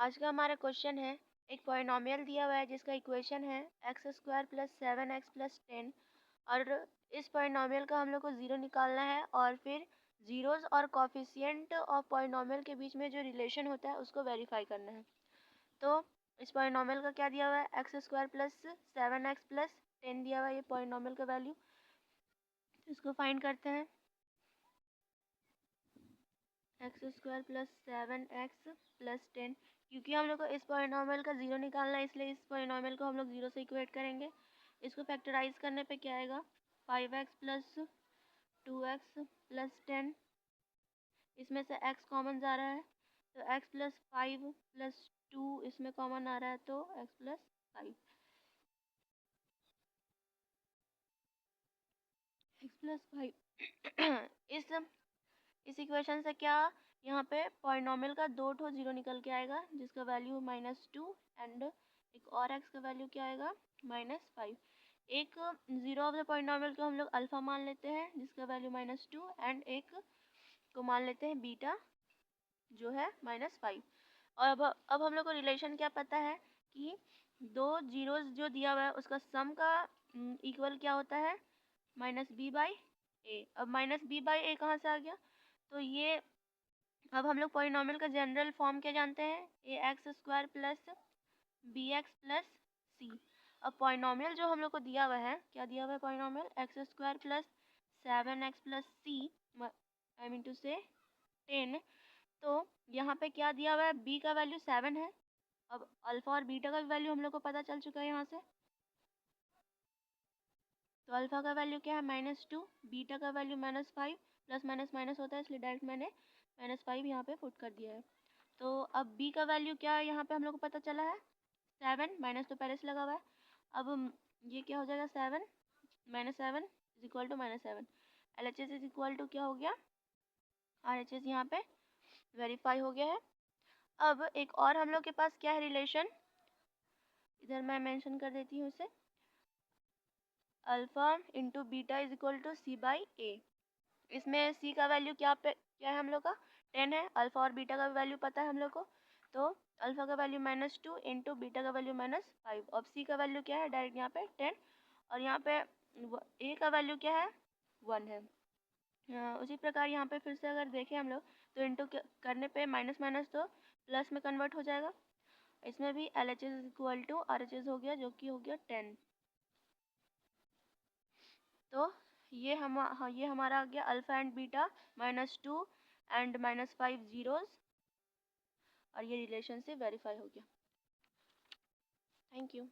आज का हमारा क्वेश्चन है, एक पॉलिनॉमियल दिया हुआ है जिसका इक्वेशन है x square plus 7x plus 10 और इस पॉलिनॉमियल का हम लोग को ज़ीरो निकालना है और फिर ज़ीरोज़ और कॉफिशिएंट ऑफ पॉलिनॉमियल के बीच में जो रिलेशन होता है उसको वेरीफाई करना है। तो इस पॉलिनॉमियल का क्या दिया हुआ है, x square plus 7x plus 10 दिया हुआ है ये पॉलिनॉमियल का वैल्यू। इसको फाइंड करते हैं, x square plus 7x plus 10। क्योंकि हम लोग को इस पॉलिनॉमियल का ज़ीरो निकालना है इसलिए इस पॉलिनॉमियल को हम लोग ज़ीरो से इक्वेट करेंगे। इसको फैक्टराइज करने पे क्या आएगा, 5x प्लस 2x प्लस 10। इसमें से x कॉमन जा रहा है तो x प्लस 5 प्लस 2 इसमें कॉमन आ रहा है तो x प्लस 5। x प्लस 5 इस इक्वेशन से क्या, यहाँ पे पॉलिनॉमियल का दो ठो जीरो निकल के आएगा जिसका वैल्यू -2 एंड एक और x का वैल्यू क्या आएगा -5। एक जीरो ऑफ द पॉलिनॉमियल को हम लोग अल्फा मान लेते हैं जिसका वैल्यू -2 एंड एक को मान लेते हैं बीटा जो है -5। और अब हम लोग को रिलेशन क्या पता है कि दो जीरोस जो दिया हुआ है उसका सम का इक्वल क्या होता है -b/a। अब -b/a कहाँ से आ गया, तो ये अब हम लोग पॉलिनॉमियल का जनरल फॉर्म क्या जानते हैं, ax square plus bx plus c। अब पॉलिनॉमियल जो हम लोग को दिया हुआ है, क्या दिया हुआ है polynomial, X square plus 7x plus c, I mean two से 10। तो यहाँ पे क्या दिया हुआ है, b का वैल्यू 7 है। अब अल्फा और बीटा का वैल्यू हम लोग को पता चल चुका है यहाँ से। तो अल्फा का वैल्यू क्या है -2, बीटा का वैल्यू -5, प्लस माइनस माइनस होता है इसलिए डायरेक्ट मैंने -5 यहाँ पे पुट कर दिया है। तो अब b का वैल्यू क्या है यहाँ पे हम लोग को पता चला है 7, माइनस तो पहले से लगा हुआ है। अब ये क्या हो जाएगा, 7 -7 is equal to -7। LHS is equal to क्या हो गया, RHS यहाँ पे वेरीफाई हो गया है। अब एक और हम लोग के पास क्या है रिलेशन, इधर मैं मेंशन कर देती हूँ इसे, alpha into beta is equal to c/a। इसमें c का वैल्यू क्या है हम लोग का 10 है, अल्फा और बीटा का वैल्यू पता है हम लोग को। तो अल्फा का वैल्यू -2 इंटू बीटा का वैल्यू -5 और c का वैल्यू क्या है डायरेक्ट यहाँ पे 10 और यहाँ पे a का वैल्यू क्या है 1 है। उसी प्रकार यहाँ पे फिर से अगर देखें हम लोग तो इंटू करने पे माइनस माइनस तो प्लस में कन्वर्ट हो जाएगा। इसमें भी LHS is equal to RHS हो गया जो कि हो गया 10। तो ये हमारा आ गया alpha and beta -2 and -5 zeros और ये रिलेशन से वेरीफाई हो गया। Thank you.